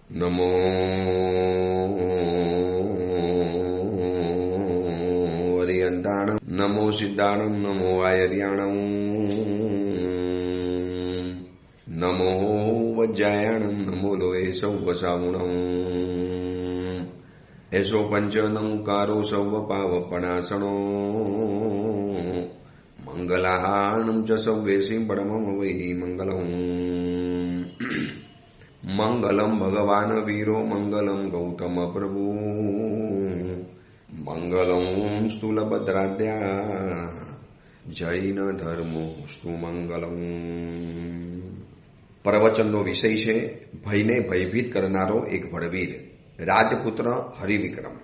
નમો હરિયંતાણમ, નમો સિદ્ધાણમ, નમો આયર્યાણમ, નમો વજ્જાયાણમ, નમો લોહે સૌવસાવુણમ, એસો પંચનમુકારો સૌવ પાવપણાસણો, મંગલાહાર્ણમ ચ સૌવેસી પરમમ વૈ મંગલમ. મંગલમ ભગવાન વીરો, મંગલમ ગૌતમ પ્રભુ, મંગલમ સ્થૂલભદ્રાદ્યા, જૈન ધર્મો સ્તુ મંગલમ. પ્રવચનનો વિષય છે ભયને ભયભીત કરનારો એક ભડવીર, રાજપુત્ર હરિવિક્રમ.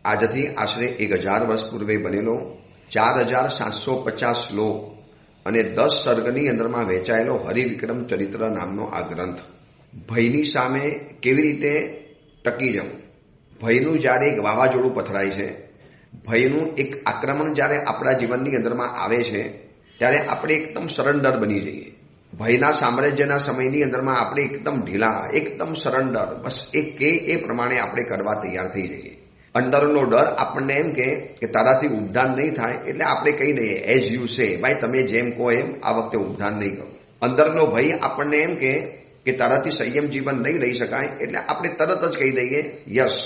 આજથી આશરે 1000 વર્ષ પૂર્વે બનેલો 4750 શ્લોક અને 10 સર્ગની અંદરમાં વહેંચાયેલો હરિવિક્રમ ચરિત્ર નામનો આ ગ્રંથ ભયની સામે કેવી રીતે ટકી જવું, ભયનું જ્યારે એક વાવાઝોડું પથરાય છે, ભયનું એક આક્રમણ જ્યારે આપણા જીવનની અંદરમાં આવે છે ત્યારે આપણે એકદમ સરેન્ડર બની જઈએ. ભયના સામ્રાજ્યના સમયની અંદરમાં આપણે એકદમ ઢીલા, એકદમ સરેન્ડર, બસ એ કે એ પ્રમાણે આપણે કરવા તૈયાર થઈ જઈએ. અંદરનો ડર આપણને એમ કે તારાથી ઉદ્ધાન નહીં થાય એટલે આપણે કહી દઈએ એઝ યુ સે, ભાઈ તમે જેમ કહો એમ, આ વખતે ઉદ્ધાન નહીં કરો. અંદરનો ભય આપણને એમ કે તારાથી સંયમ જીવન નહીં રહી શકાય એટલે આપણે તરત જ કહી દઈએ યસ,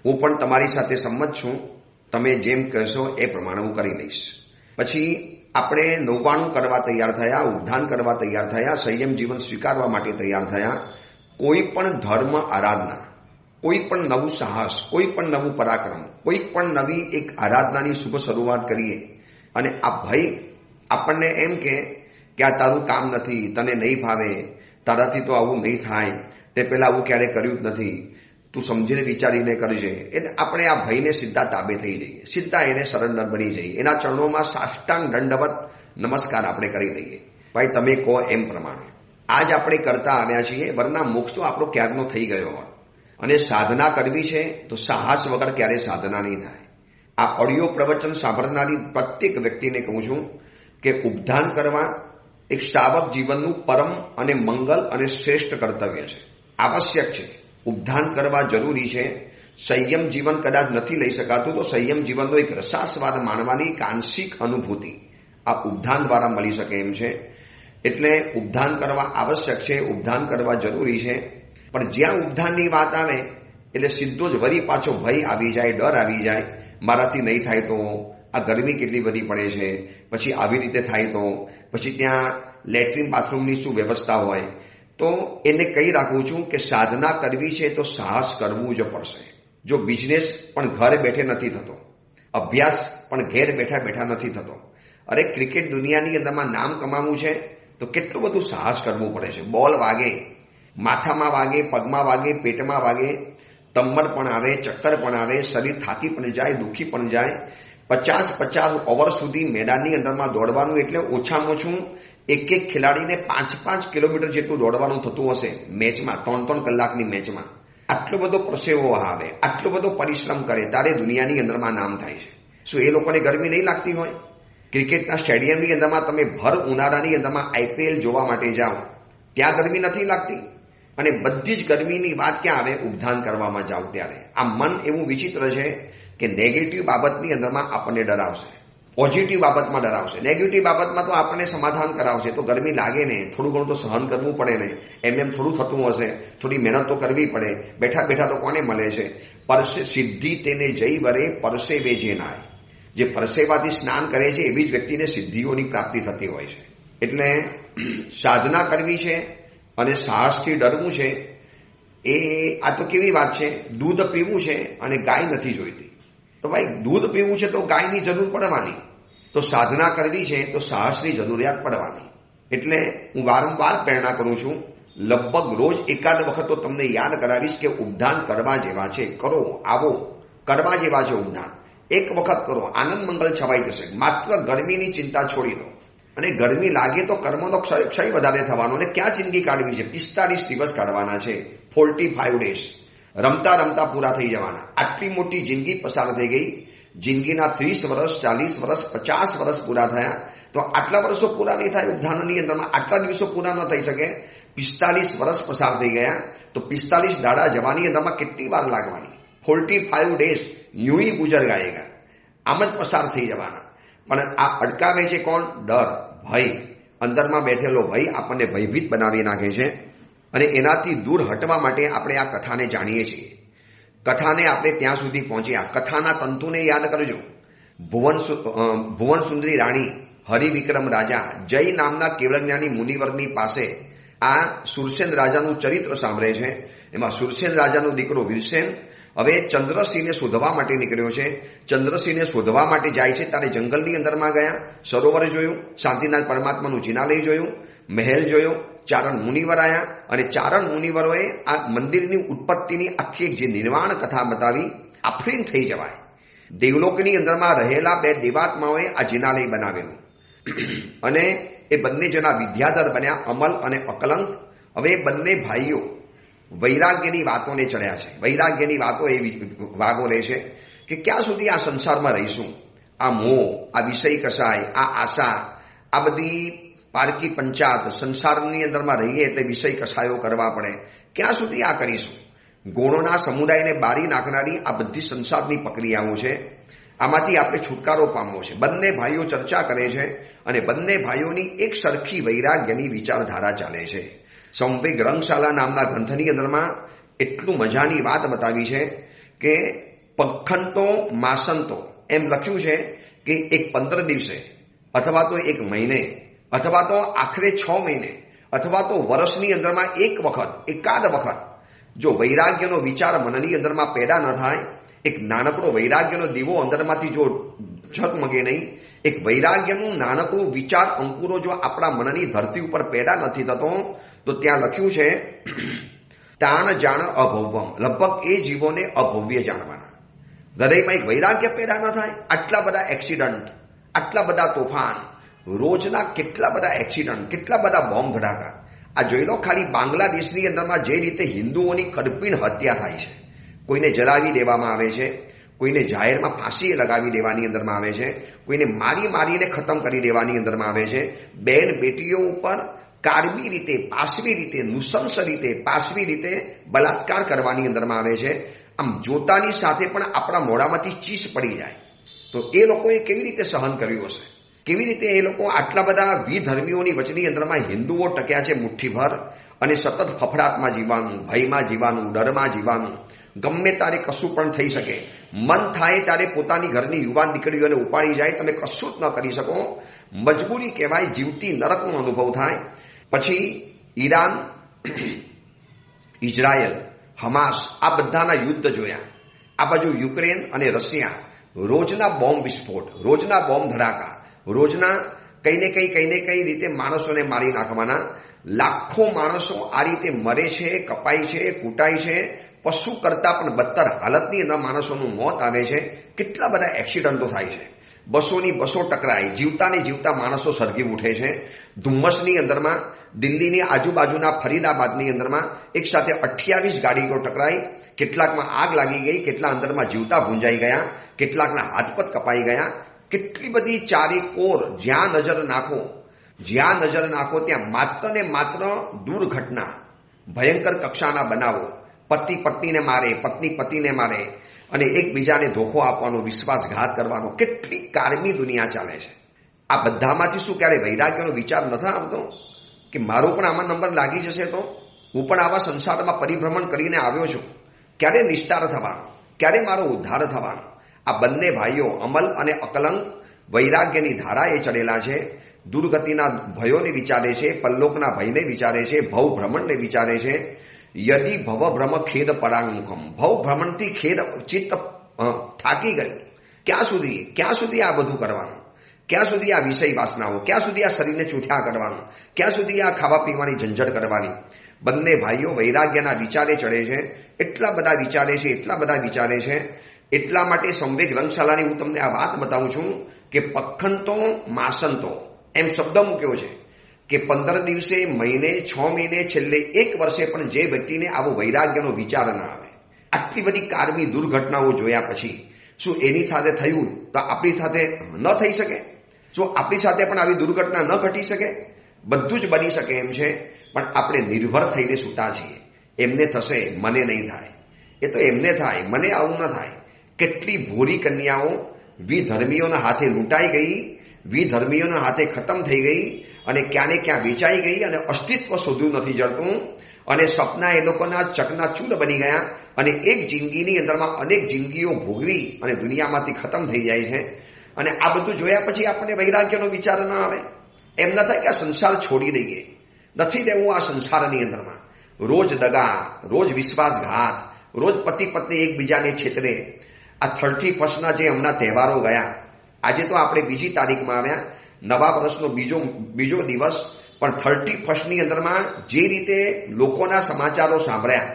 હું પણ તમારી સાથે સંમત છું, તમે જેમ કહેશો એ પ્રમાણે હું કરી લઈશ. પછી આપણે નૌકાણું કરવા તૈયાર થયા, ઉદ્ધાન કરવા તૈયાર થયા, સંયમ જીવન સ્વીકારવા માટે તૈયાર થયા. કોઈ પણ ધર્મ આરાધના, કોઈ પણ નવું સાહસ, કોઈ પણ નવું પરાક્રમ, કોઈ પણ નવી એક આરાધનાની શુભ શરૂઆત કરીએ અને આ ભય આપણને એમ કે આ તારું કામ નથી, તને નહીં ભાવે, તારાથી તો આવું નહીં થાય, તે પહેલા આવું ક્યારેય કર્યું જ નથી, તું સમજીને વિચારીને કરજે. એટલે આપણે આ ભયને સીધા તાબે થઈ જઈએ, સીધા એને સરેન્ડર બની જઈએ, એના ચરણોમાં સાષ્ટાંગ દંડવત નમસ્કાર આપણે કરી દઈએ, ભાઈ તમે કહો એમ પ્રમાણે. આજ આપણે કરતા આવ્યા છીએ, વરના મોક્ષ તો આપણો ક્યારનો થઈ ગયો હોય. અને સાધના કરવી છે તો સાહસ વગર ક્યારેય સાધના નહીં થાય. આ ઓડિયો પ્રવચન સાંભળનારી પ્રત્યેક વ્યક્તિને કહું છું કે ઉપધાન કરવા એક શ્રાવક જીવનનું પરમ અને મંગલ અને શ્રેષ્ઠ કર્તવ્ય છે, આવશ્યક છે. ઉપધાન કરવા જરૂરી છે. સંયમ જીવન કદાચ નથી લઈ શકાતું તો સંયમ જીવનનો એક રસાસ્વાદ માણવાની કાંશિક અનુભૂતિ આ ઉપધાન દ્વારા મળી શકે એમ છે. એટલે ઉપધાન કરવા આવશ્યક છે, ઉપધાન કરવા જરૂરી છે. પણ જ્યાં ઉપધાનની વાત આવે એટલે સીધો જ વળી પાછો ભય આવી જાય, ડર આવી જાય, મારાથી નહીં થાય તો, આ ગરમી કેટલી બધી પડે છે, પછી આવી રીતે થાય તો, પછી ત્યાં લેટ્રિન બાથરૂમની શું વ્યવસ્થા હોય. તો એને કહી રાખું છું કે સાધના કરવી છે તો સાહસ કરવું જ પડશે. જો બિઝનેસ પણ ઘરે બેઠે નથી થતો, અભ્યાસ પણ ઘેર બેઠા બેઠા નથી થતો, અરે ક્રિકેટ દુનિયાની અંદરમાં નામ કમાવવું છે તો કેટલું બધું સાહસ કરવું પડે છે. બોલ વાગે, માથામાં વાગે, પગમાં વાગે, પેટમાં વાગે, તમ્મર પણ આવે, ચક્કર પણ આવે, શરીર થાકી પણ જાય, દુઃખી પણ જાય. 50 ઓવર સુધી મેદાનની અંદરમાં દોડવાનું એટલે ઓછામાં ઓછું એક ખેલાડીને 5 કિલોમીટર જેટલું દોડવાનું થતું હશે મેચમાં, 3 કલાકની મેચમાં. આટલો બધો પરસેવો આવે, આટલો બધો પરિશ્રમ કરે ત્યારે દુનિયાની અંદરમાં નામ થાય છે. શું એ લોકોને ગરમી નહીં લાગતી હોય? ક્રિકેટના સ્ટેડિયમની અંદરમાં તમે ભર ઉનાળાની અંદરમાં IPL જોવા માટે જાઓ, ત્યાં ગરમી નથી લાગતી? અને બધી જ ગરમીની વાત ક્યાં આવે? ઉપધાન કરવામાં જાઓ ત્યારે. આ મન એવું વિચિત્ર છે કે નેગેટિવ બાબતની અંદરમાં આપણને ડરાવશે, પોઝિટિવ બાબતમાં ડરાવશે. નેગેટિવ બાબતમાં તો આપણને સમાધાન કરાવશે. તો ગરમી લાગે ને, થોડું ઘણું તો સહન કરવું પડે ને, એમ થોડું થતું હશે, થોડી મહેનત તો કરવી પડે, બેઠા બેઠા તો કોને મળે છે? પરસે સિદ્ધિ તેને જઈ વરે, પરસેવે જે નાય. જે પરસેવાથી સ્નાન કરે છે એવી જ વ્યક્તિને સિદ્ધિઓની પ્રાપ્તિ થતી હોય છે. એટલે સાધના કરવી છે અને સાહસથી ડરવું છે. એ આ તો કેવી વાત છે, દૂધ પીવું છે અને ગાય નથી જોઈતી. તો ભાઈ દૂધ પીવું છે તો ગાયની જરૂર પડવાની, તો સાધના કરવી છે તો સાહસની જરૂરિયાત પડવાની. એટલે હું વારંવાર પ્રેરણા કરું છું, લગભગ રોજ એકાદ વખત તો તમને યાદ કરાવીશ કે ઉપધાન કરવા જેવા છે, કરો, આવો, કરવા જેવા છે ઉપધાન. એક વખત કરો, આનંદ મંગલ છવાઈ જશે. માત્ર ગરમીની ચિંતા છોડી દો. અને ગરમી લાગે તો કર્મનો ક્ષય વધારે થવાનો. અને ક્યાં જિંદગી કાઢવી છે? 45 દિવસ કાઢવાના છે, 45 ડેઝ. રમતા રમતા પૂરા થઈ જવાના. આટલી મોટી જિંદગી પસાર થઈ ગઈ. જિંદગીના 30 વર્ષ, 40 વર્ષ, 50 વર્ષ પૂરા થયા તો આટલા વર્ષો પૂરા નહીં થાય ઉપધાનની અંદરમાં, આટલા દિવસો પૂરા ન થઈ શકે 45 વર્ષ પસાર થઈ ગયા તો 45 દાડા જવાની અંદરમાં કેટલી વાર લાગવાની? 45 ડેઝ यूं ही गुजर जाएगा, આમ જ પસાર થઈ જવાના. પણ આ અટકાવે છે કોણ? ડર, ભય. અંદરમાં બેઠેલો ભય આપણને ભયભીત બનાવી નાખે છે અને એનાથી દૂર હટવા માટે આપણે આ કથાને જાણીએ છીએ. કથાને આપણે ત્યાં સુધી પહોંચ્યા. કથાના તંતુને યાદ કરજો. ભુવન સુંદરી રાણી, હરિવિક્રમ રાજા, જય નામના કેવળજ્ઞાની મુનિવરની પાસે આ સુરસેન રાજાનું ચરિત્ર સાંભળે છે. એમાં સુરસેન રાજાનો દીકરો વીરસેન હવે ચંદ્રસિંહને શોધવા માટે નીકળ્યો છે. ચંદ્રસિંહને શોધવા માટે જાય છે ત્યારે જંગલની અંદરમાં ગયા, સરોવર જોયું, શાંતિનાથ પરમાત્માનું જિનાલય જોયું, મહેલ જોયો, ચારણ મુનિવર આવ્યા અને ચારણ મુનિવરોએ આ મંદિરની ઉત્પત્તિની આખી જે નિર્વાણ કથા બતાવી. આફરીન થઈ જવાય. દેવલોકની અંદરમાં રહેલા બે દેવાત્માઓએ આ જિનાલય બનાવેલું અને એ બંને જણા વિદ્યાધર બન્યા, અમલ અને અકલંક. હવે બંને ભાઈઓ વૈરાગ્યની વાતોને ચડ્યા છે. વૈરાગ્યની વાતો એ વાગો લે છે કે ક્યાં સુધી આ સંસારમાં રહીશું? આ મોહ, આ વિષય કસાય, આ આશા, આ બધી પારકી પંચાત, સંસારની અંદરમાં રહીએ એટલે વિષય કસાયો કરવા પડે. ક્યાં સુધી આ કરીશું? ગુણોના સમુદાયને બારી નાખનારી આ બધી સંસારની પ્રક્રિયાઓ છે. આમાંથી આપણે છુટકારો પામવો છે. બંને ભાઈઓ ચર્ચા કરે છે અને બંને ભાઈઓની એક સરખી વૈરાગ્યની વિચારધારા ચાલે છે. સંવેગ રંગશાલા નામના ગ્રંથની અંદરમાં એટલું મજાની વાત બતાવી છે કે પખંતો માસંતો એમ લખ્યું છે કે એક 15 દિવસે અથવા તો એક મહિને અથવા તો આખરે 6 મહિને અથવા તો વર્ષની અંદરમાં એક વખત, એકાદ વખત જો વૈરાગ્યનો વિચાર મનની અંદરમાં પેદા ન થાય, એક નાનકડો વૈરાગ્યનો દીવો અંદરમાંથી જો ઝગમગે નહીં, એક વૈરાગ્યનું નાનકડું વિચાર અંકુરો જો આપણા મનની ધરતી ઉપર પેદા નથી થતો તો ત્યાં લખ્યું છે તાણ જાણ અભવ્યમ, લગભગ એ જીવોને અભવ્ય જાણવાના. હૃદયમાં એક વૈરાગ્ય પેદા ન થાય. આટલા બધા એક્સિડન્ટ, આટલા બધા તોફાન, રોજના કેટલા બધા એક્સિડન્ટ, કેટલા બધા બોમ્બ ધડાકા. આ જોઈ લો, ખાલી બાંગ્લાદેશની અંદરમાં જે રીતે હિન્દુઓની કડપીણ હત્યા થાય છે, કોઈને જલાવી દેવામાં આવે છે, કોઈને જાહેરમાં ફાંસી લગાવી દેવાની અંદરમાં આવે છે, કોઈને મારીને ખતમ કરી દેવાની અંદરમાં આવે છે, બેન બેટીઓ ઉપર કારમી રીતે, પાશવી રીતે, નૃશંસ રીતે, પાશવી રીતે બલાત્કાર કરવાની અંદરમાં આવે છે. આમ જોતાની સાથે પણ આપણા મોઢામાંથી ચીસ પડી જાય. તો એ લોકોએ કેવી રીતે સહન કર્યું હશે? કેવી રીતે એ લોકો આટલા બધા વિધર્મીઓની વચની અંદરમાં હિન્દુઓ ટક્યા છે મુઠ્ઠીભર અને સતત ફફડાટમાં જીવવાનું, ભયમાં જીવવાનું, ડરમાં જીવવાનું. ગમે તારે કશું પણ થઈ શકે. મન થાય ત્યારે પોતાની ઘરની યુવાન દીકરીઓને ઉપાડી જાય, તમે કશું જ ન કરી શકો. મજબૂરી કહેવાય, જીવતી નરકનો અનુભવ થાય. પછી ઈરાન, ઇઝરાયલ, હમાસ આ બધાના યુદ્ધ જોયા. આ બાજુ યુક્રેન અને રશિયા, રોજના બોમ્બ વિસ્ફોટ, રોજના બોમ્બ ધડાકા, રોજના કઈને કઈ રીતે માણસોને મારી નાખવાના. લાખો માણસો આ રીતે મરે છે, કપાય છે, કૂટાય છે. પશુ કરતા પણ બદતર હાલતની અંદર માણસોનું મોત આવે છે. કેટલા બધા એક્સિડન્ટો થાય છે. બસોની બસો ટકરાય, જીવતાને જીવતા માણસો સળગી ઉઠે છે. ધુમ્મસની અંદરમાં દિલ્હીની આજુબાજુના ફરીદાબાદની અંદરમાં એક સાથે 28 ગાડીઓ ટકરાઈ. કેટલાકમાં આગ લાગી ગઈ, કેટલા અંદરમાં જીવતા ભૂંજાઈ ગયા, કેટલાકના હાથપગ કપાઈ ગયા. કેટલી બધી ચારે કોર જ્યાં નજર નાખો ત્યાં માત્ર ને માત્ર દુર્ઘટના, ભયંકર કક્ષાના બનાવો. પતિ પત્નીને મારે, પત્ની પતિને મારે અને એકબીજાને ધોખો આપવાનો, વિશ્વાસઘાત કરવાનો. કેટલી કારમી દુનિયા ચાલે છે. આ બધામાંથી શું ક્યારે વૈરાગ્યનો વિચાર નથી આવતો કે મારો પણ આમાં નંબર લાગી જશે તો હું પણ આવા સંસારમાં પરિભ્રમણ કરીને આવ્યો છું? ક્યારે નિસ્તાર થવાનો? ક્યારે મારો ઉદ્ધાર થવાનો? આ બંને ભાઈઓ અમલ અને અકલંક વૈરાગ્યની ધારાએ ચડેલા છે. દુર્ગતિના ભયોને વિચારે છે, પલ્લોકના ભયને વિચારે છે, ભવ ભ્રમણને વિચારે છે. યદિ ભવ ભ્રમ ખેદ પરાંગમુખમ, ભવ ભ્રમણથી ખેદ ચિત્ત થાકી ગયું. ક્યાં સુધી આ બધું કરવાનું? ક્યાં સુધી આ વિષય વાસનાઓ? ક્યાં સુધી આ શરીરને ચૂથ્યા કરવાનું? ક્યાં સુધી આ ખાવા પીવાની ઝંઝટ કરવાની? બંને ભાઈઓ વૈરાગ્યના વિચારે ચડે છે. એટલા બધા વિચારે છે. એટલા માટે સંવેગ રંગશાલાની હું તમને આ વાત બતાવું છું કે પખંતો માસંતો એમ શબ્દ મૂક્યો છે કે 15 દિવસે, મહિને, 6 મહિને, છેલ્લે 1 વર્ષે પણ જે વ્યક્તિને આવો વૈરાગ્યનો વિચાર ના આવે, આટલી બધી કારમી દુર્ઘટનાઓ જોયા પછી શું એની સાથે થયું તો આપણી સાથે ન થઈ શકે? શું આપણી સાથે પણ આવી દુર્ઘટના ન ઘટી શકે? બધું જ બની શકે એમ છે. પણ આપણે નિર્ભર થઈને સૂતા છીએ. એમને થશે, મને નહીં થાય. એ તો એમને થાય, મને આવું ન થાય. કેટલી ભોરી કન્યાઓ વિધર્મીઓના હાથે લૂંટાઈ ગઈ, વિધર્મીઓના હાથે ખતમ થઈ ગઈ અને ક્યાંને ક્યાં વેચાઈ ગઈ અને અસ્તિત્વ શોધ્યું નથી જડતું અને સપના એ લોકોના ચકનાચૂર બની ગયા અને એક જિંદગીની અંદરમાં અનેક જિંદગીઓ ભોગવી અને દુનિયામાંથી ખતમ થઈ જાય છે. અને આ બધું જોયા પછી આપણને વૈરાગ્યનો વિચાર ન આવે. એમ ન થાય કે આ સંસાર છોડી દઈએ, નથી રહેવું આ સંસારની અંદરમાં. રોજ દગા, રોજ વિશ્વાસઘાત, રોજ પતિ પત્ની એકબીજાને છેતરે. આ 31 જે હમણાં તહેવારો ગયા, આજે તો આપણે 2 તારીખમાં આવ્યા, નવા વર્ષનો બીજો દિવસ, પણ 31ની અંદરમાં જે રીતે લોકોના સમાચારો સાંભળ્યા,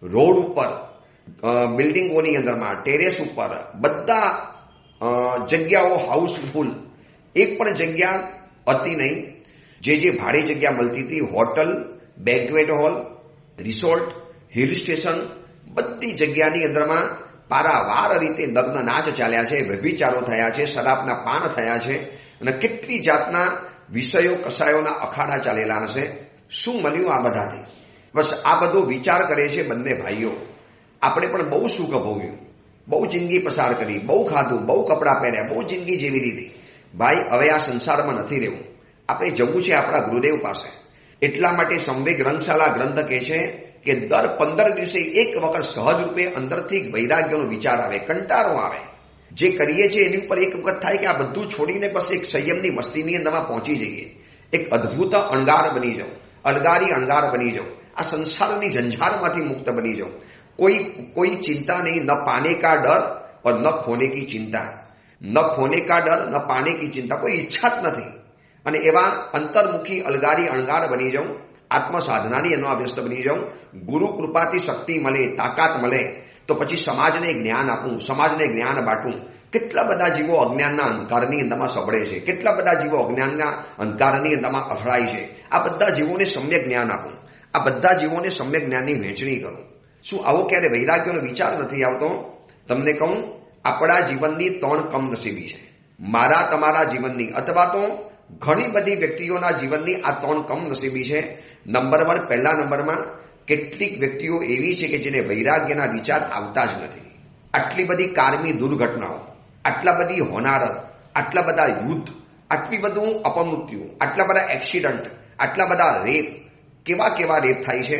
રોડ ઉપર, બિલ્ડિંગોની અંદરમાં, ટેરેસ ઉપર, બધા જગ્યાઓ હાઉસફુલ, એક પણ જગ્યા હતી નહીં. જે ભાડે જગ્યા મળતી હતી, hotel, banquet hall, resort, hill station, બધી જગ્યાની અંદરમાં પારાવાર રીતે લગ્ન નાચ ચાલ્યા છે, વ્યભિચારો થયા છે, શરાબના પાન થયા છે અને કેટલી જાતના વિષયો કસાયોના અખાડા ચાલેલા હશે. શું મળ્યું આ બધાથી? બસ આ બધો વિચાર કરે છે બંને ભાઈઓ. આપણે પણ બહુ સુખ ભોગ્યું, બહુ જિંદગી પસાર કરી, બહુ ખાધું, બહુ કપડાં પહેર્યા, બહુ જિંદગી જેવી રીતે. ભાઈ હવે આ સંસારમાં નથી રહેવું, આપણે જવું છે આપણા ગુરુદેવ પાસે. એટલા માટે સંવેગ રંગશાલા ગ્રંથ કહે છે કે દર 15 દિવસે એક વખત સહજ રૂપે અંદરથી વૈરાગ્યનો વિચાર આવે, કંટાળો આવે. જે કરીએ છીએ એની ઉપર એક વખત થાય કે આ બધું છોડીને બસ એક સંયમની મસ્તીની અંદરમાં પહોંચી જઈએ, એક અદ્ભુત અણગાર બની જાઉં, અલગારી અણગાર બની જાઉં, આ સંસારની ઝંઝારમાંથી મુક્ત બની જાઉં. कोई चिंता नहीं, न पाने का डर और न खोने की चिंता, न खोने का डर न पाने की चिंता, कोई ઈચ્છા જ નથી. અને એવા અંતર્મુખી અલગારી અણગાર બની જાઉં, આત્મ સાધનાની એનો વ્યસ્ત બની જાઉં. ગુરુ કૃપાથી શક્તિ મળે, તાકાત મળે તો પછી સમાજને જ્ઞાન આપું, સમાજને જ્ઞાન બાંટું. કેટલા બધા જીવો અજ્ઞાનના અંધકારની અંદરમાં સબળે છે, કેટલા બધા જીવો અજ્ઞાનના અંધકારની અંદરમાં અથડાય છે. આ બધા જીવોને સમ્યક જ્ઞાન આપું, આ બધા જીવોને સમ્યક જ્ઞાનની વહેંચણી કરું. શું આવો ક્યારે વૈરાગ્યનો વિચાર નથી આવતો? તમને કહું, આપણા જીવનની 3 કમનસીબી છે. મારા તમારા જીવનની અથવા તો ઘણી બધી વ્યક્તિઓના જીવનની આ 3 કમનસીબી છે. નંબર 1, પહેલા નંબરમાં કેટલીક વ્યક્તિઓ એવી છે કે જેને વૈરાગ્યના વિચાર આવતા જ નથી. આટલી બધી કારમી દુર્ઘટનાઓ, આટલા બધી હોનારત, આટલા બધા યુદ્ધ, આટલી બધું અપમૃત્યુ, આટલા બધા એક્સિડન્ટ, આટલા બધા રેપ, કેવા રેપ થાય છે.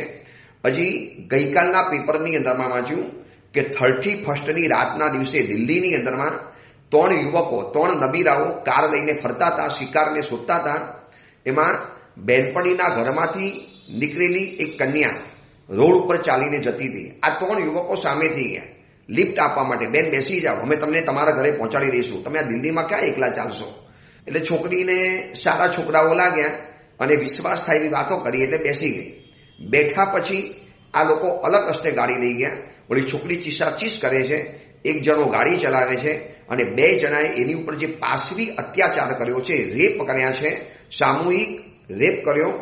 હજી ગઈકાલના પેપરની અંદરમાં વાંચ્યું કે 31ની રાતના દિવસે દિલ્હીની અંદરમાં 3 યુવકો, 3 નબીરાઓ કાર લઈને ફરતા હતા, શિકારને શોધતા હતા. એમાં બેનપણીના ઘરમાંથી નીકળેલી એક કન્યા રોડ ઉપર ચાલીને જતી હતી. આ 3 યુવકો સામેથી ગયા લિફ્ટ આપવા માટે. બેન બેસી જાઓ, અમે તમને તમારા ઘરે પહોંચાડી દઈશું, તમે આ દિલ્હીમાં ક્યાં એકલા ચાલશો? એટલે છોકરીને સારા છોકરાઓ લાગ્યા અને વિશ્વાસ થાય એવી વાતો કરી એટલે બેસી ગઈ. બેઠા પછી આ લોકો અલગ રસ્તે ગાડી લઈ ગયા. વળી છોકરી ચીસાચીસ કરે છે, એક જણો ગાડી ચલાવે છે અને 2 જણાએ એની ઉપર જે પાશવી અત્યાચાર કર્યો છે, રેપ કર્યા છે, સામૂહિક રેપ કર્યો.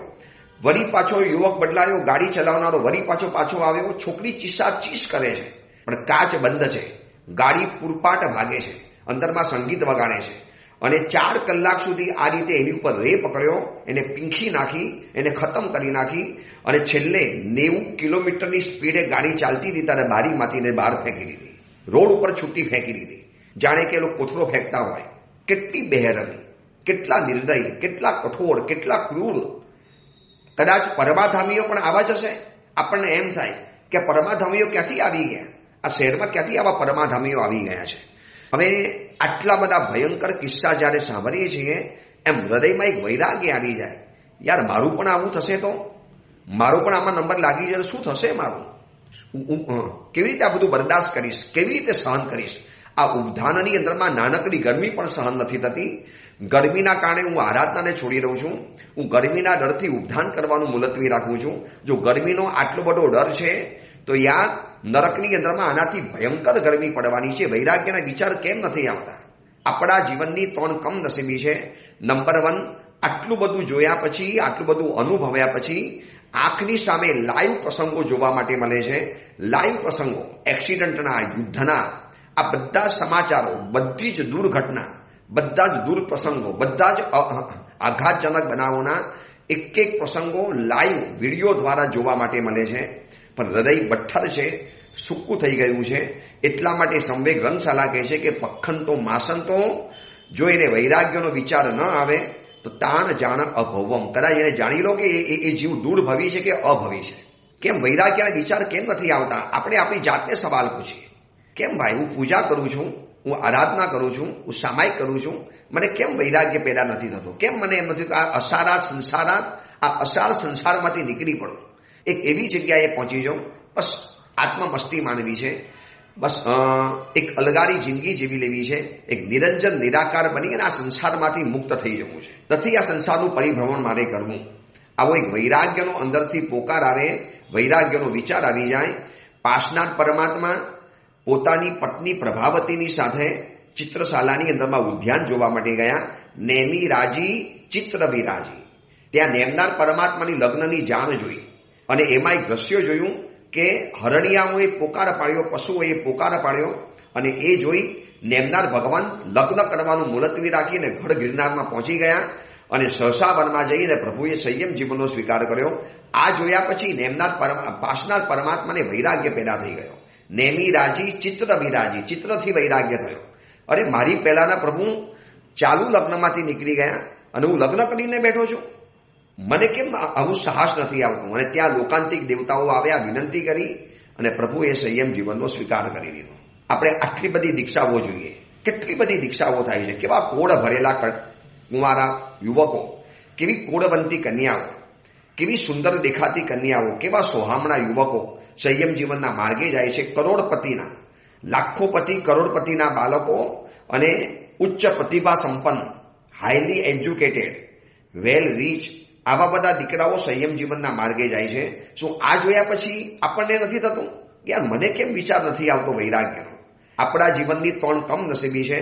વળી પાછો યુવક બદલાયો, ગાડી ચલાવનારો વળી પાછો આવ્યો. છોકરી ચીસાચીસ કરે છે પણ કાચ બંધ છે, ગાડી પૂરપાટ ભાગે છે, અંદરમાં સંગીત વગાડે છે અને 4 કલાક સુધી આ રીતે એની ઉપર રેપ કર્યો, એને પીંખી નાખી, એને ખતમ કરી નાખી અને છેલ્લે 90 કિલોમીટરની સ્પીડે ગાડી ચાલતી હતી ત્યારે બારીમાંથી બહાર ફેંકી દીધી, રોડ ઉપર છૂટી ફેંકી દીધી, જાણે કે એ લોકો કોથળો ફેંકતા હોય. કેટલી બેરહમી, કેટલા નિર્દય, કેટલા કઠોર, કેટલા ક્રૂર. કદાચ પરમાધામીઓ પણ આવા જ હશે. આપણને એમ થાય કે પરમાધામીઓ ક્યાંથી આવી ગયા, આ શહેરમાં ક્યાંથી આવા પરમાધામીઓ આવી ગયા છે. હવે આટલા બધા ભયંકર કિસ્સા જ્યારે સાંભળીએ છીએ એમ હૃદયમાં એક વૈરાગ્ય આવી જાય. યાર મારું પણ આવું થશે તો, મારો પણ આમાં નંબર લાગી જાય શું થશે મારું? કેવી રીતે આ બધું બરદાસ્ત કરીશ, કેવી રીતે સહન કરીશ? આ ઉદ્ધાનની અંદરમાં નાનકડી ગરમી પણ સહન નથી થતી. ગરમીના કારણે હું આરાધનાને છોડી રહું છું. હું ગરમીના ડરથી ઉદ્ધાન કરવાનું મુલતવી રાખું છું. જો ગરમીનો આટલો બધો ડર છે તો યાર નરકની અંદરમાં આનાથી ભયંકર ગરમી પડવાની છે. વૈરાગ્યના વિચાર કેમ નથી આવતા? આપણા જીવનની 3 કમનસીબી છે. નંબર 1, આટલું બધું જોયા પછી, આટલું બધું અનુભવ્યા પછી આંખની સામે લાઈવ પ્રસંગો જોવા માટે મળે છે. લાઈવ પ્રસંગો, એક્સિડન્ટના, યુદ્ધના, આ બધા સમાચારો, બધી જ દુર્ઘટના, બધા જ દુર્પ્રસંગો, બધા જ આઘાતજનક બનાવોના એક એક પ્રસંગો લાઈવ વિડીયો દ્વારા જોવા માટે મળે છે, પણ હૃદય બઠ્ઠર છે, સૂકું થઈ ગયું છે. એટલા માટે સંવેગ રંગશાલા કહે છે કે પખંતો માસંતો, જો એને વૈરાગ્યનો વિચાર ન આવે તો તાણ જાણ અભવમ, કદાચ એને જાણી લો કે એ જીવ દૂરભવી છે કે અભવી છે. કેમ વૈરાગ્યના વિચાર કેમ નથી આવતા? આપણે આપણી જાતને સવાલ પૂછીએ, કેમ ભાઈ હું પૂજા કરું છું, હું આરાધના કરું છું, હું સામાયિક કરું છું, મને કેમ વૈરાગ્ય પેદા નથી થતો? કેમ મને એમ નથી આ અસાર સંસારમાંથી નીકળી પડું, એક એવી જગ્યાએ પહોંચી જાઉં, બસ આત્મમસ્તી માનવી છે, બસ એક અલગારી જિંદગી જીવી લેવી છે, એક નિરંજન નિરાકાર બની અને આ સંસારમાંથી મુક્ત થઈ જવું છે. નથી આ સંસારનું પરિભ્રમણ મારે કરવું. આવો એક વૈરાગ્યનો અંદરથી પોકાર આવે, વૈરાગ્યનો વિચાર આવી જાય. પાસનાથ પરમાત્મા પોતાની પત્ની પ્રભાવતીની સાથે ચિત્રશાલાની અંદરમાં ઉદ્યાન જોવા માટે ગયા. નેમી રાજી ચિત્ર વિરાજી, ત્યાં નેમનાર પરમાત્માની લગ્નની જાણ જોઈ અને એમાં એક દ્રશ્ય જોયું કે હરણિયાઓએ પોકાર પાડ્યો, પશુઓએ પોકાર પાડ્યો અને એ જોઈ નેમનાર ભગવાન લગ્ન કરવાનું મુલતવી રાખીને ગઢ ગિરનારમાં પહોંચી ગયા અને સહસા વનમાં જઈને પ્રભુએ સંયમ જીવનનો સ્વીકાર કર્યો. આ જોયા પછી પાસનાર પરમાત્માને વૈરાગ્ય પેદા થઈ ગયો. નેમી રાજી ચિત્ર વિરાજી, ચિત્રથી વૈરાગ્ય થયો. અરે મારી પહેલાના પ્રભુ ચાલુ લગ્નમાંથી નીકળી ગયા અને હું લગ્ન કરીને બેઠો છું, મને કેમ આવું સાહસ નથી આવતું? અને ત્યાં લોકાંતિક દેવતાઓ આવ્યા, વિનંતી કરી અને પ્રભુએ સંયમ જીવનનો સ્વીકાર કરી લીધો. આપણે આટલી બધી દીક્ષાઓ જોઈએ, કેટલી બધી દીક્ષાઓ થાય છે. કેવા કોડ ભરેલા કુંવારા યુવકો, કેવી કોડવંતી કન્યાઓ, કેવી સુંદર દેખાતી કન્યાઓ, કેવા સોહામણા યુવકો સંયમ જીવનના માર્ગે જાય છે. કરોડપતિના, લાખોપતિ કરોડપતિના બાળકો અને ઉચ્ચ પ્રતિભા સંપન્ન, હાઈલી એજ્યુકેટેડ, વેલ રીચ, આવા બધા દીકરાઓ સંયમ જીવનના માર્ગે જાય છે. શું આ જોયા પછી આપણને નથી થતું યાર મને કેમ વિચાર નથી આવતો વૈરાગ્યનો? આપણા જીવનની 3 કમનસીબી છે.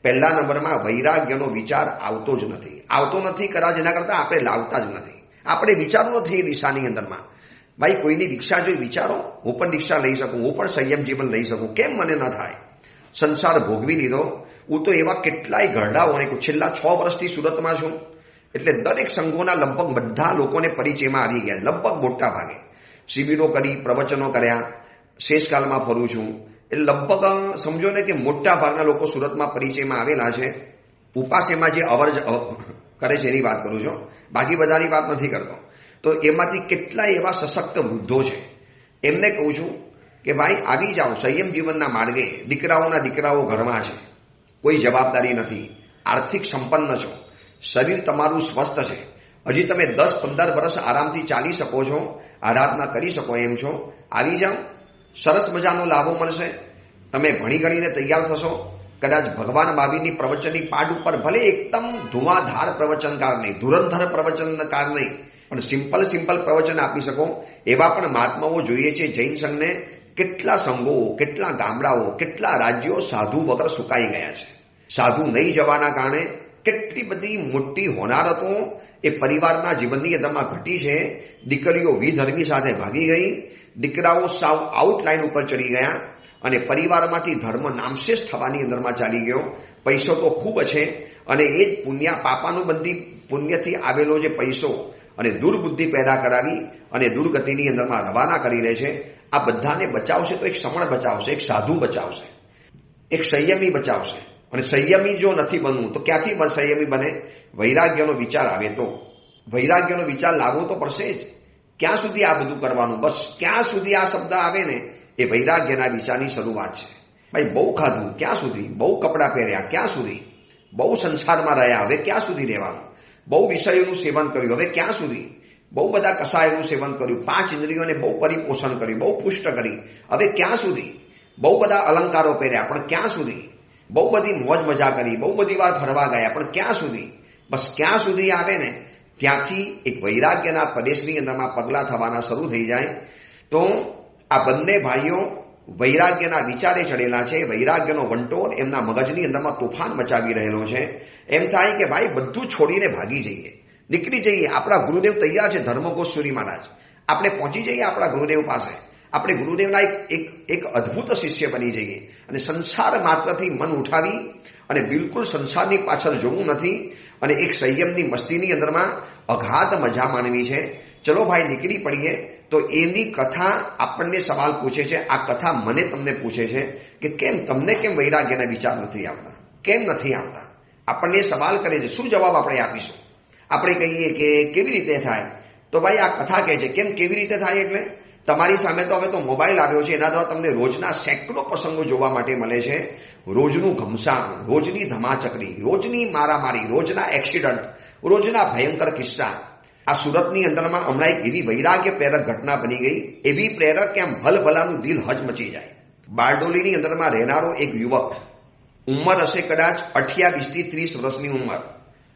પહેલા નંબરમાં વૈરાગ્યનો વિચાર આવતો જ નથી. કદાચ એના કરતા આપણે લાવતા જ નથી. આપણે વિચારવું નથી એ દિશાની અંદરમાં. ભાઈ કોઈની દીક્ષા જોઈ વિચારો, હું પણ દીક્ષા લઈ શકું, હું પણ સંયમ જીવન લઈ શકું, કેમ મને ન થાય? સંસાર ભોગવી લીધો. હું તો એવા કેટલાય ઘરડાઓને છેલ્લા 6 વર્ષથી સુરતમાં છું, એટલે દરેક સંઘોના લગભગ બધા લોકોને પરિચયમાં આવી ગયા, લગભગ મોટા ભાગે શિબિરો કરી, પ્રવચનો કર્યા, શેષકાલમાં ફરું છું, એટલે લગભગ સમજો ને કે મોટા ભાગના લોકો સુરતમાં પરિચયમાં આવેલા છે. ઉપાસેમાં જે અવર કરે છે એની વાત કરું છું, બાકી બધાની વાત નથી કરતો. તો એમાંથી કેટલાય એવા સશક્ત વૃદ્ધો છે, એમને કહું છું કે ભાઈ આવી જાઓ સંયમ જીવનના માર્ગે. દીકરાઓ ઘરમાં છે, કોઈ જવાબદારી નથી, આર્થિક સંપન્ન છો, શરીર તમારું સ્વસ્થ છે, હજી તમે 10-15 વર્ષ આરામથી ચાલી શકો છો, આરાધના કરી શકો એમ છો. આવી જાઓ, સરસ મજાનો લાભો મળશે. તમે ભણી ગણીને તૈયાર થશો. કદાચ ભગવાન મહાવીરની પ્રવચનની પાઠ ઉપર ભલે એકદમ ધુઆધાર પ્રવચનકાર નહીં, ધુરંધર પ્રવચનકાર નહીં, પણ સિમ્પલ પ્રવચન આપી શકો એવા પણ મહાત્માઓ જોઈએ છે. જૈન સંઘને કેટલા સંઘો, કેટલા ગામડાઓ, કેટલા રાજ્યો સાધુ વગર સુકાઈ ગયા છે. સાધુ નહીં જવાના કારણે કેટલી બધી મોટી હોનારતો એ પરિવારના જીવનની અંદરમાં ઘટી છે. દીકરીઓ વિધર્મી સાથે ભાગી ગઈ, દીકરાઓ સાવ આઉટલાઈન ઉપર ચડી ગયા અને પરિવારમાંથી ધર્મ નામશેષ થવાની અંદરમાં ચાલી ગયો. પૈસો તો ખૂબ છે અને એ જ પાપાનું બંધી પુણ્યથી આવેલો જે પૈસો અને દુર્બુદ્ધિ પેદા કરાવી અને દુર્ગતિની અંદરમાં રવાના કરી દે છે. આ બધાને બચાવશે તો એક સમણ બચાવશે, એક સાધુ બચાવશે, એક સંયમી બચાવશે. અને સંયમી જો નથી બનવું તો ક્યાંથી સંયમી બને? વૈરાગ્યનો વિચાર આવે તો. વૈરાગ્યનો વિચાર લાવવો તો પડશે જ. ક્યાં સુધી આ બધું કરવાનું? બસ ક્યાં સુધી આ શબ્દ આવે ને એ વૈરાગ્યના વિચારની શરૂઆત છે. ભાઈ બહુ ખાધું, ક્યાં સુધી? બહુ કપડાં પહેર્યા, ક્યાં સુધી? બહુ સંસારમાં રહ્યા, હવે ક્યાં સુધી રહેવાનું? બહુ વિષયોનું સેવન કર્યું, હવે ક્યાં સુધી? બહુ બધા કસાયોનું સેવન કર્યું, 5 ઇન્દ્રિયોને બહુ પરિપોષણ કર્યું, બહુ પુષ્ટ કરી, હવે ક્યાં સુધી? બહુ બધા અલંકારો પહેર્યા, પણ ક્યાં સુધી? બહુ બધી મોજ મજા કરી, બહુ બધી વાર ફરવા ગયા, પણ ક્યાં સુધી? બસ ક્યાં સુધી આવે ને ત્યાંથી એક વૈરાગ્યના પ્રદેશની અંદરમાં પગલાં થવાના શરૂ થઈ જાય. તો આ બંને ભાઈઓ વૈરાગ્યના વિચારે ચડેલા છે. વૈરાગ્યનો વંટોળ એમના મગજની અંદરમાં તોફાન મચાવી રહેલો છે. એમ થાય કે ભાઈ બધું છોડીને ભાગી જઈએ, નીકળી જઈએ. આપણા ગુરુદેવ તૈયાર છે, ધર્મગોસ્વામી મહારાજ. આપણે પહોંચી જઈએ આપણા ગુરુદેવ પાસે, આપણે ગુરુદેવના એક અદ્ભુત શિષ્ય બની જઈએ અને સંસાર માત્રથી મન ઉઠાવી અને બિલકુલ સંસારની પાછળ જોવું નથી અને એક સંયમની મસ્તીની અંદરમાં અગાધ મજા માનવી છે, ચલો ભાઈ નીકળી પડીએ. તો એની કથા આપણને સવાલ પૂછે છે, આ કથા મને તમને પૂછે છે કે કેમ તમને કેમ વૈરાગ્યના વિચાર નથી આવતા, કેમ નથી આવતા? આપણને સવાલ કરે છે. શું જવાબ આપણે આપીશું? આપણે કહીએ કે કેવી રીતે થાય? તો ભાઈ આ કથા કહે છે કેમ કેવી રીતે થાય એટલે તમારી સામે તો હવે તો મોબાઈલ આવ્યો છે, એના દ્વારા તમને રોજના સેંકડો પ્રસંગો જોવા માટે મળે છે. રોજનું ઘમસાણ, રોજની ધમાચકડી, રોજની મારામારી, રોજના એક્સિડન્ટ, રોજના ભયંકર કિસ્સા. આ સુરતની અંદરમાં હમણાં એક એવી વૈરાગ્ય પ્રેરક ઘટના બની ગઈ, એવી પ્રેરક કે આમ ભલભલાનું દિલ હચમચી જાય. બારડોલીની અંદરમાં રહેનારો એક યુવક, ઉંમર હશે કદાચ 28 થી 30 વર્ષની ઉંમર,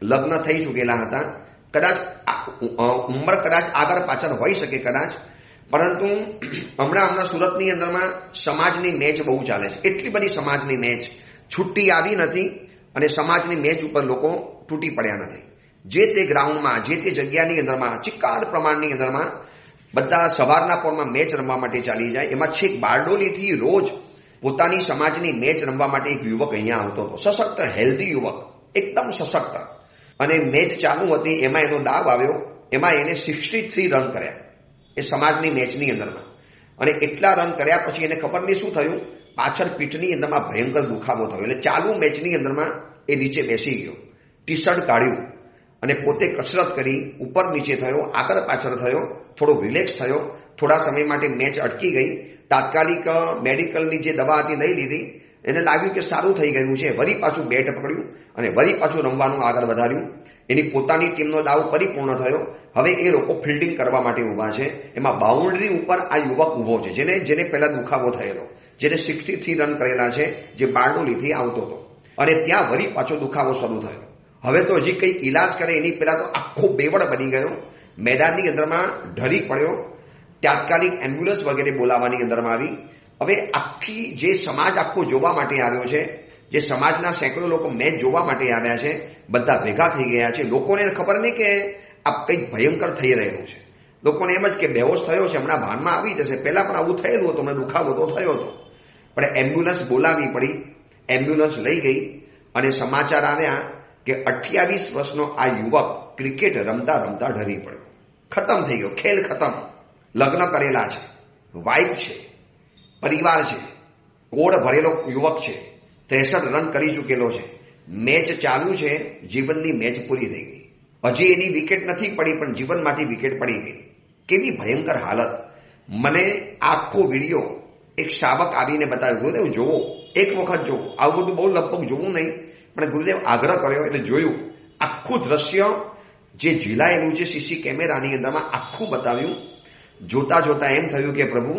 લગ્ન થઈ ચૂકેલા હતા. કદાચ ઉંમર કદાચ આગળ પાછળ હોઈ શકે કદાચ, પરંતુ હમણાં સુરતની અંદરમાં સમાજની મેચ બહુ ચાલે છે. એટલી બધી સમાજની મેચ, છુટ્ટી આવી નથી અને સમાજની મેચ ઉપર લોકો તૂટી પડ્યા નથી. જે તે ગ્રાઉન્ડમાં, જે તે જગ્યાની અંદરમાં, ચિક્કાર પ્રમાણની અંદરમાં બધા સવારના પોરમાં મેચ રમવા માટે ચાલી જાય. એમાં છેક બારડોલીથી રોજ પોતાની સમાજની મેચ રમવા માટે એક યુવક અહીંયા આવતો હતો. સશક્ત, હેલ્ધી યુવક, એકદમ સશક્ત. અને મેચ ચાલુ હતી, એમાં એનો દાવ આવ્યો, એમાં એને 63 રન કર્યા એ સમાજની મેચની અંદરમાં. અને એટલા રન કર્યા પછી એને ખબર નહીં શું થયું, પાછળ પીઠની અંદરમાં ભયંકર દુખાવો થયો. એટલે ચાલુ મેચની અંદરમાં એ નીચે બેસી ગયો, ટી શર્ટ કાઢ્યું અને પોતે કસરત કરી, ઉપર નીચે થયો, આગળ પાછળ થયો, થોડો રિલેક્સ થયો. થોડા સમય માટે મેચ અટકી ગઈ. તાત્કાલિક મેડિકલની જે દવા હતી લઈ લીધી. એને લાગ્યું કે સારું થઈ ગયું છે. વળી પાછું બેટ પકડ્યું અને વળી પાછું રમવાનું આગળ વધાર્યું. એની પોતાની ટીમનો દાવ પરિપૂર્ણ થયો. હવે એ લોકો ફિલ્ડિંગ કરવા માટે ઊભા છે. એમાં બાઉન્ડ્રી ઉપર આ યુવક ઊભો છે, જેને પહેલા દુખાવો થયેલો, જેને 63 રન કરેલા છે, જે બારડોલીથી આવતો હતો. અને ત્યાં વળી પાછો દુખાવો શરૂ થયો. હવે તો હજી કંઈક ઈલાજ કરે એની પહેલા તો આખો બેવડ બની ગયો, મેદાનની અંદરમાં ઢળી પડ્યો. તાત્કાલિક એમ્બ્યુલન્સ વગેરે બોલાવવાની અંદરમાં આવી. હવે આખી જે સમાજ આખો જોવા માટે આવ્યો છે, જે સમાજના સેંકડો લોકો મેચ જોવા માટે આવ્યા છે, બધા ભેગા થઈ ગયા છે. લોકોને ખબર નહીં કે આ કંઈક ભયંકર થઈ રહેલું છે. લોકોને એમ જ કે બેહોશ થયો છે, હમણાં ભાનમાં આવી જશે. પહેલા પણ આવું થયેલું હતું, મને દુખાવો તો થયો હતો. પણ એમ્બ્યુલન્સ બોલાવવી પડી. એમ્બ્યુલન્સ લઈ ગઈ અને સમાચાર આવ્યા કે 28 વર્ષનો આ યુવક ક્રિકેટ રમતા રમતા ઢળી પડ્યો. ખતમ થઈ ગયો, ખેલ ખતમ. લગ્ન કરેલા છે, વાઇફ છે, પરિવાર છે, કોડ ભરેલો યુવક છે, 63 રન કરી ચૂકેલો છે. મેચ ચાલુ છે, જીવનની મેચ પૂરી થઈ ગઈ. હજી એની વિકેટ નથી પડી, પણ જીવનમાંથી વિકેટ પડી ગઈ. કેવી ભયંકર હાલત. મને આખો વિડીયો એક શાવક આવીને બતાવ્યો, ગુરુદેવ જોવો, એક વખત જોવો. આવું બધું બહુ લગભગ જોવું નહીં, પણ ગુરુદેવ આગ્રહ કર્યો એટલે જોયું. આખું દ્રશ્ય જે ઝીલાયેલું છે સીસી કેમેરાની અંદરમાં આખું બતાવ્યું. જોતા જોતા એમ થયું કે પ્રભુ,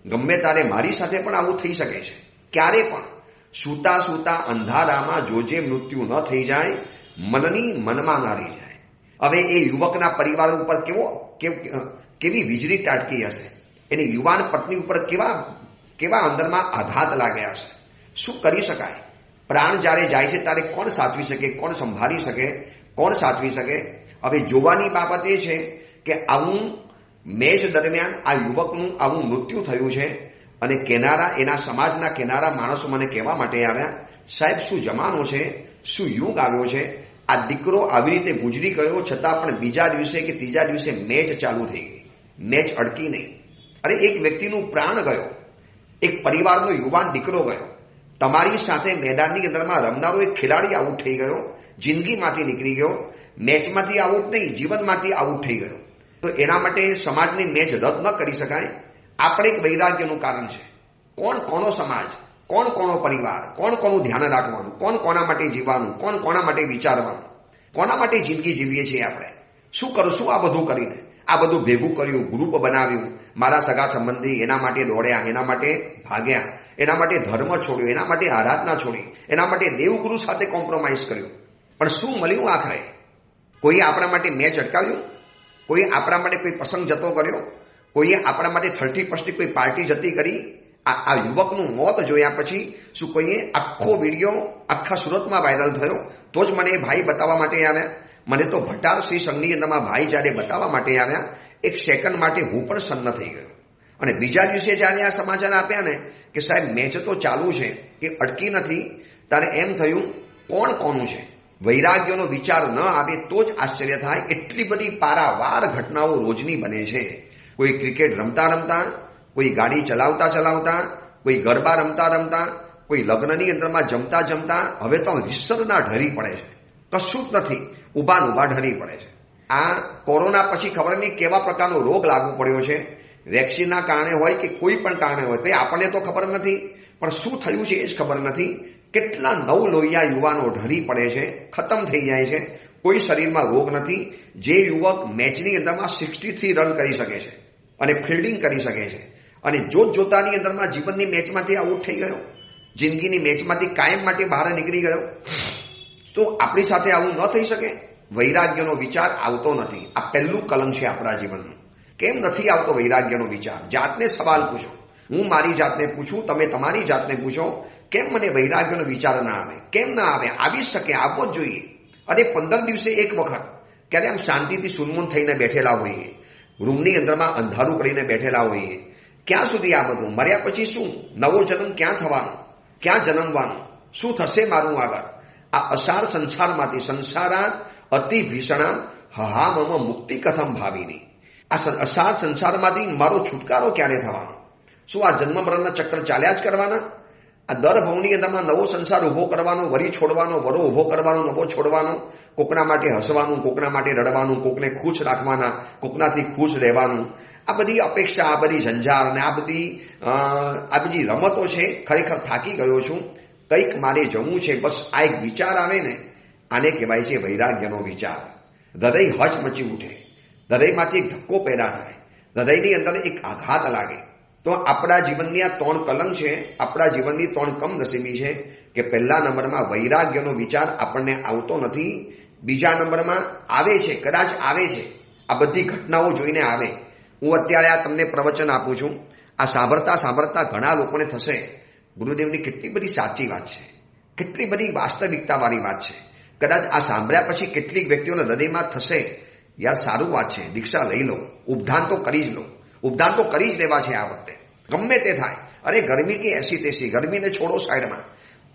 ગમે તારે મારી સાથે પણ આવું થઈ શકે છે. ક્યારે પણ સૂતા સૂતા અંધારામાં જોજે મૃત્યુ ન થઈ જાય, મનની મનમાં ના રહી જાય. હવે એ યુવકના પરિવાર ઉપર કેવી વીજળી તાટકી હશે, એની યુવાન પત્ની ઉપર કેવા અંદરમાં આઘાત લાગ્યા હશે. શું કરી શકાય? પ્રાણ જ્યારે જાય છે ત્યારે કોણ સાચવી શકે, કોણ સંભાળી શકે, કોણ સાચવી શકે? હવે જોવાની બાબત એ છે કે આવું મેચ દરમિયાન આ યુવકનું આવું મૃત્યુ થયું છે. અને એના સમાજના કેનારા માણસો મને કહેવા માટે આવ્યા, સાહેબ શું જમાનો છે, શું યુગ આવ્યો છે. આ દીકરો આવી રીતે ગુજરી ગયો, છતાં પણ બીજા દિવસે કે ત્રીજા દિવસે મેચ ચાલુ થઈ ગઈ, મેચ અડકી નહીં. અરે એક વ્યક્તિનું પ્રાણ ગયો, એક પરિવારનો યુવાન દીકરો ગયો. તમારી સાથે મેદાનની અંદરમાં રમનારો એક ખેલાડી આઉટ થઈ ગયો, જિંદગીમાંથી નીકળી ગયો. મેચમાંથી આઉટ નહીં, જીવનમાંથી આઉટ થઈ ગયો. તો એના માટે સમાજની મેચ રદ ન કરી શકાય. આપણે એક વૈરાગ્યનું કારણ છે. કોણ કોનો સમાજ, કોણ કોનો પરિવાર, કોણ કોનું ધ્યાન રાખવાનું, કોણ કોના માટે જીવવાનું, કોણ કોના માટે વિચારવાનું, કોના માટે જિંદગી જીવીએ છીએ આપણે. શું કરશું આ બધું કરીને? આ બધું ભેગું કર્યું, ગ્રુપ બનાવ્યું, મારા સગા સંબંધી એના માટે દોડ્યા, એના માટે ભાગ્યા, એના માટે ધર્મ છોડ્યો, એના માટે આરાધના છોડી, એના માટે દેવગુરુ સાથે કોમ્પ્રોમાઇઝ કર્યું. પણ શું મળ્યું આખરે? કોઈએ આપણા માટે મેચ અટકાવ્યું? કોઈએ આપણા માટે કોઈ પ્રસંગ જતો કર્યો? કોઈએ આપણા માટે 31st કોઈ પાર્ટી જતી કરી? આ યુવકનું મોત જોયા પછી શું કોઈએ આખો વિડીયો આખા સુરતમાં વાયરલ થયો? તો જ મને એ ભાઈ બતાવવા માટે આવ્યા. મને તો ભટાર શ્રી સંઘની અંદરમાં ભાઈ જ્યારે બતાવવા માટે આવ્યા, એક સેકન્ડ માટે હું પણ સન્ન થઈ ગયો. અને બીજા દિવસે જ્યારે આ સમાચાર આપ્યા ને કે સાહેબ મેચ તો ચાલુ છે, એ અટકી નથી, ત્યારે એમ થયું કોણ કોનું છે, વૈરાગ્યનો વિચાર ન આવે તો જ આશ્ચર્ય થાય. એટલી બધી પારાવાર ઘટનાઓ રોજની બને છે. કોઈ ક્રિકેટ રમતા રમતા, કોઈ ગાડી ચલાવતા ચલાવતા, કોઈ ગરબા રમતા રમતા, કોઈ લગ્નની અંદરમાં જમતા જમતા. હવે તો રીસરના ઢરી પડે છે, કશું જ નથી, ઉભા ઢરી પડે છે. આ કોરોના પછી ખબર નહીં કેવા પ્રકારનો રોગ લાગુ પડ્યો છે. વેક્સિનના કારણે હોય કે કોઈ પણ કારણે હોય તો આપણને તો ખબર નથી, પણ શું થયું છે એ જ ખબર નથી. કેટલા નવ લોહિયા યુવાનો ઢરી પડે છે, ખતમ થઈ જાય છે, કોઈ શરીરમાં રોગ નથી. જે યુવક મેચની અંદરમાં 63 રન કરી શકે છે અને ફિલ્ડિંગ કરી શકે છે અને જોતાની અંદરમાં જીવનની મેચમાંથી આઉટ થઈ ગયો, જિંદગીની મેચમાંથી કાયમ માટે બહાર નીકળી ગયો, તો આપણી સાથે આવું ન થઈ શકે? વૈરાગ્યનો વિચાર આવતો નથી. આ પહેલું કલંક છે આપણા જીવનનું. કેમ નથી આવતો વૈરાગ્યનો વિચાર? જાતને સવાલ પૂછો. હું મારી જાતને પૂછું, તમે તમારી જાતને પૂછો, કેમ મને વૈરાગ્યનો વિચાર ના આવે? કેમ ના આવે? આવી શકે, આવવો જ જોઈએ. અરે 15 દિવસે એક વખત ક્યારે આમ શાંતિથી સુનમુન થઈને બેઠેલા હોઈએ, રૂમની અંદરમાં અંધારું કરીને બેઠેલા હોઈએ. ક્યાં સુધી આ બધું? મર્યા પછી શું? નવો જન્મ ક્યાં થવાનો? ક્યાં જન્મવાનું? શું થશે મારું આગળ? આ અસાર સંસારમાંથી, સંસારાત અતિ ભીષણા હહામમ મુક્તિ કથમ ભાવીની. આ અસાર સંસારમાંથી મારો છુટકારો ક્યારે થવાનો? શું આ જન્મ મરણના ચક્ર ચાલ્યા જ કરવાના? આ દર ભવની અંદરમાં નવો સંસાર ઉભો કરવાનો, વરી છોડવાનો, વરો ઉભો કરવાનો, નવો છોડવાનો, કોકના માટે હસવાનું, કોકના માટે રડવાનું, કોકને ખુશ રાખવાના, કોકનાથી ખુશ રહેવાનું. આ બધી અપેક્ષા, આ બધી ઝંઝાર અને આ બધી રમતો છે. ખરેખર થાકી ગયો છું, કંઈક મારે જવું છે. બસ આ એક વિચાર આવે ને, આને કહેવાય છે વૈરાગ્યનો વિચાર. હૃદય હચમચી ઉઠે, હૃદયમાંથી એક ધક્કો પેદા થાય, હૃદયની અંદર એક આઘાત લાગે. તો આપણા જીવનની આ 3 કલંક છે, આપણા જીવનની 3 કમનસીબી છે કે પહેલા નંબરમાં વૈરાગ્યનો વિચાર આપણને આવતો નથી. બીજા નંબરમાં આવે છે, કદાચ આવે છે, આ બધી ઘટનાઓ જોઈને આવે. હું અત્યારે આ તમને પ્રવચન આપું છું, આ સાંભળતા સાંભળતા ઘણા લોકોને થશે ગુરુદેવની કેટલી બધી સાચી વાત છે, કેટલી બધી વાસ્તવિકતાવાળી વાત છે. કદાચ આ સાંભળ્યા પછી કેટલીક વ્યક્તિઓના હૃદયમાં થશે, યાર સારું વાત છે, દીક્ષા લઈ લો, ઉપધાન તો કરી જ લો, ઉપધાન તો કરી જ લેવા છે આ વખતે, ગમે તે થાય. અરે ગરમી કે એસી તેસી, ગરમીને છોડો સાઈડમાં.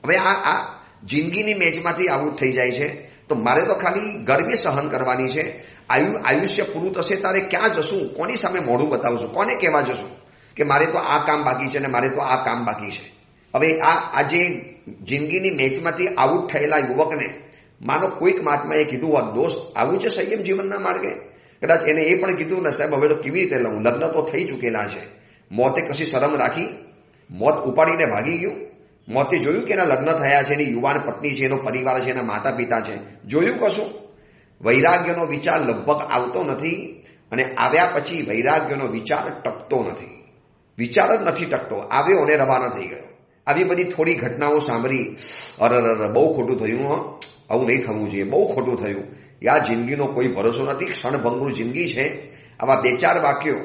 હવે આ જિંદગીની મેચમાંથી આઉટ થઈ જાય છે, તો મારે તો ખાલી ગરમી સહન કરવાની છે. આયુષ્ય પૂરું થશે ત્યારે ક્યાં જશું? કોની સામે મોઢું બતાવશું? કોને કહેવા જશું કે મારે તો આ કામ બાકી છે ને મારે તો આ કામ બાકી છે? હવે આ જે જિંદગીની મેચમાંથી આઉટ થયેલા યુવકને માનો કોઈક મહાત્માએ કીધું, આ દોસ્ત આવું છે સંયમ જીવનના માર્ગે. કદાચ એને એ પણ કીધું ને, સાહેબ હવે તો કેવી રીતે લઉં, લગ્ન તો થઈ ચૂકેલા છે. મોતે કશી શરમ રાખી? મોત ઉપાડીને ભાગી ગયું? મોતે જોયું કે એના લગ્ન થયા છે, એની યુવાન પત્ની છે, એનો પરિવાર છે, એના માતા પિતા છે? જોયું કશું? વૈરાગ્યનો વિચાર લગભગ આવતો નથી, અને આવ્યા પછી વૈરાગ્યનો વિચાર ટકતો નથી. વિચાર જ નથી ટકતો, આવ્યો અને રવાના થઈ ગયો. આવી બધી થોડી ઘટનાઓ સાંભળી, અરર બહુ ખોટું થયું, આવું નહીં થવું જોઈએ, બહુ ખોટું થયું, યા જિંદગીનો કોઈ ભરોસો નથી, ક્ષણભંગુર જિંદગી છે. આવા 2-4 વાક્યો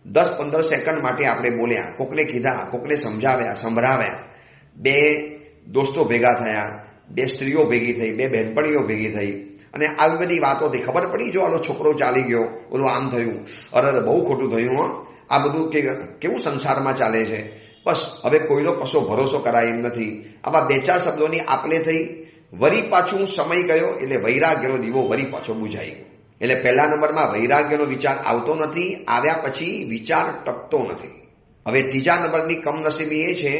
10-15 સેકન્ડ માટે આપણે બોલ્યા, કોકને કીધા, કોકને સમજાવ્યા, સંભળાવ્યા. 2 દોસ્તો ભેગા થયા, 2 સ્ત્રીઓ ભેગી થઈ, 2 બહેનપણીઓ ભેગી થઈ, અને આવી બધી વાતોથી ખબર પડી, જો આનો છોકરો ચાલી ગયો, ઓલું આમ થયું, અરે બહુ ખોટું થયું. આ બધું કેવું સંસારમાં ચાલે છે. બસ હવે કોઈનો કશો ભરોસો કરાય એમ નથી. આવા 2-4 શબ્દોની આપલે થઈ, વરી પાછું સમય ગયો એટલે વૈરાગ્યનો દીવો વરી પાછો બુઝાઈ ગયો. એટલે પહેલા નંબરમાં વૈરાગ્યનો વિચાર આવતો નથી, આવ્યા પછી વિચાર ટકતો નથી. હવે ત્રીજા નંબરની કમનસીબી એ છે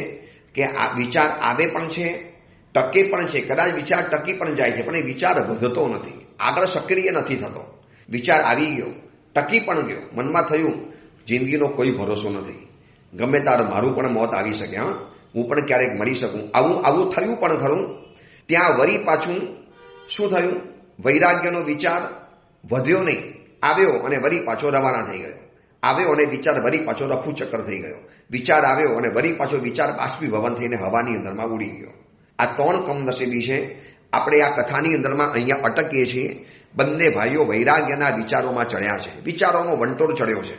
કે આ વિચાર આવે પણ છે, ટકે પણ છે. કદાચ વિચાર ટકી પણ જાય છે, પણ એ વિચાર વધતો નથી, આગળ સક્રિય નથી થતો. વિચાર આવી ગયો, ટકી પણ ગયો, મનમાં થયું જિંદગીનો કોઈ ભરોસો નથી, ગમે તારે મારું પણ મોત આવી શકે, હું પણ ક્યારેક મરી શકું, આવું થયું પણ ખરું. ત્યાં વરી પાછું શું થયું? વૈરાગ્યનો વિચાર વધ્યો નહીં, આવ્યો અને વરી પાછો રવાના થઈ ગયો. આવ્યો અને વિચાર વરી પાછો રફુ ચક્કર થઈ ગયો. વિચાર આવ્યો અને વરી પાછો વિચાર બાષ્પીભવન થઈને હવાની અંદરમાં ઉડી ગયો. આ 3 કમનસીબી છે. આપણે આ કથાની અંદરમાં અહીંયા અટકીએ છીએ. બંને ભાઈઓ વૈરાગ્યના વિચારોમાં ચડ્યા છે, વિચારોનો વંટોળ ચડ્યો છે.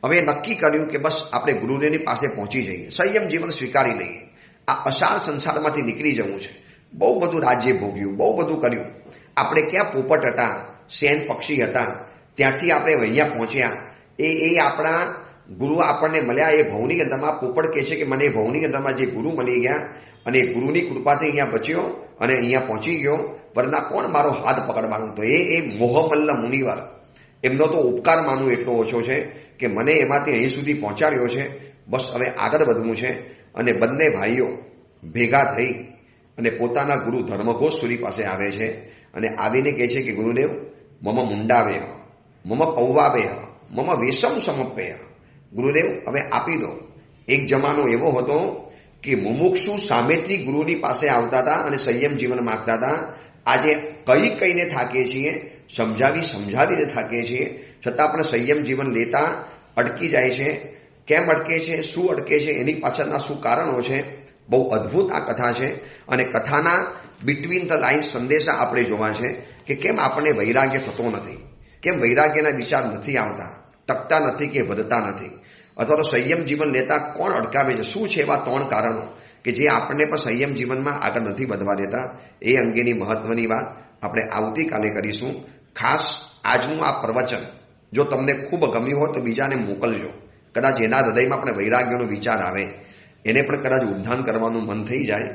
હવે નક્કી કર્યું કે બસ આપણે ગુરુદેવની પાસે પહોંચી જઈએ, સંયમ જીવન સ્વીકારી લઈએ, આ અસાર સંસારમાંથી નીકળી જવું છે. બહુ બધું રાજ્ય ભોગ્યું, બહુ બધું કર્યું. આપણે ક્યાં પોપટ હતા, શેન પક્ષી હતા, ત્યાંથી આપણે અહીંયા પહોંચ્યા. એ આપણા ગુરુ આપણને મળ્યા. એ ભવની અંદરમાં પોપટ કહે છે કે મને ભવની અંદરમાં જે ગુરુ મળી ગયા અને ગુરુની કૃપાથી અહીંયા બચ્યો, અને અહીંયા પહોંચી ગયો, વરના કોણ મારો હાથ પકડવાનો? તો એ મોહમલ્લ મુનિવર, એમનો તો ઉપકાર માનું એટલો ઓછો છે કે મને એમાંથી અહીં સુધી પહોંચાડ્યો છે. બસ હવે આગળ વધવું છે. અને બંને ભાઈઓ ભેગા થઈ અને પોતાના ગુરુ ધર્મઘોષ સુરી પાસે આવે છે અને આવીને કહે છે કે ગુરુદેવ, મમ મુંડાવેહ, મમ પૌવાવેહ, મમ વેશમ સમપ્ય. ગુરુદેવ હવે આપી દો. એક જમાનો એવો હતો કે મુમુક્ષુ સામેથી ગુરુની પાસે આવતા હતા અને સંયમ જીવન માંગતા હતા. આજે કહીને થાકીએ છીએ, સમજાવીને થાકીએ છીએ, છતાં પણ સંયમ જીવન લેતા અટકી જાય છે. કેમ અટકે છે, શું અટકે છે, એની પાછળના શું કારણો છે? બહુ અદ્ભુત આ કથા છે. અને કથાના બિટવીન ધ લાઇન સંદેશા આપણે જોવા છે કે કેમ આપણને વૈરાગ્ય થતો નથી, કેમ વૈરાગ્યના વિચાર નથી આવતા, ટકતા નથી કે વધતા નથી, અથવા તો સંયમ જીવન લેતા કોણ અટકાવે છે? શું છે એવા 3 કારણો કે જે આપણને પણ સંયમ જીવનમાં આગળ નથી વધવા દેતા? એ અંગેની મહત્વની વાત આપણે આવતીકાલે કરીશું. ખાસ આજનું આ પ્રવચન જો તમને ખૂબ ગમ્યું હોય તો બીજાને મોકલજો. કદાચ એના હૃદયમાં પણ વૈરાગ્યનો વિચાર આવે, એને પણ કદાચ ઉદ્ધાન કરવાનું મન થઈ જાય.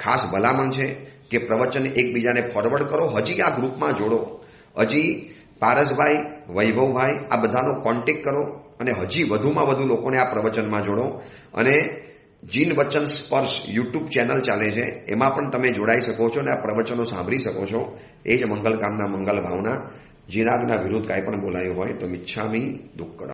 ખાસ ભલામણ છે કે પ્રવચન એકબીજાને ફોરવર્ડ કરો. હજી આ ગ્રુપમાં જોડો, હજી પારસભાઈ, વૈભવભાઈ, આ બધાનો કોન્ટેક્ટ કરો અને હજી વધુમાં વધુ લોકોને આ પ્રવચનમાં જોડો. અને જીન વચન સ્પર્શ યુટ્યુબ ચેનલ ચાલે છે, એમાં પણ તમે જોડાઈ શકો છો અને આ પ્રવચનો સાંભળી શકો છો. એ જ મંગલ કામના, મંગલ ભાવના. જીનાગના વિરુદ્ધ કાંઈ પણ બોલાયું હોય તો મિચ્છામી દુક્કડમ.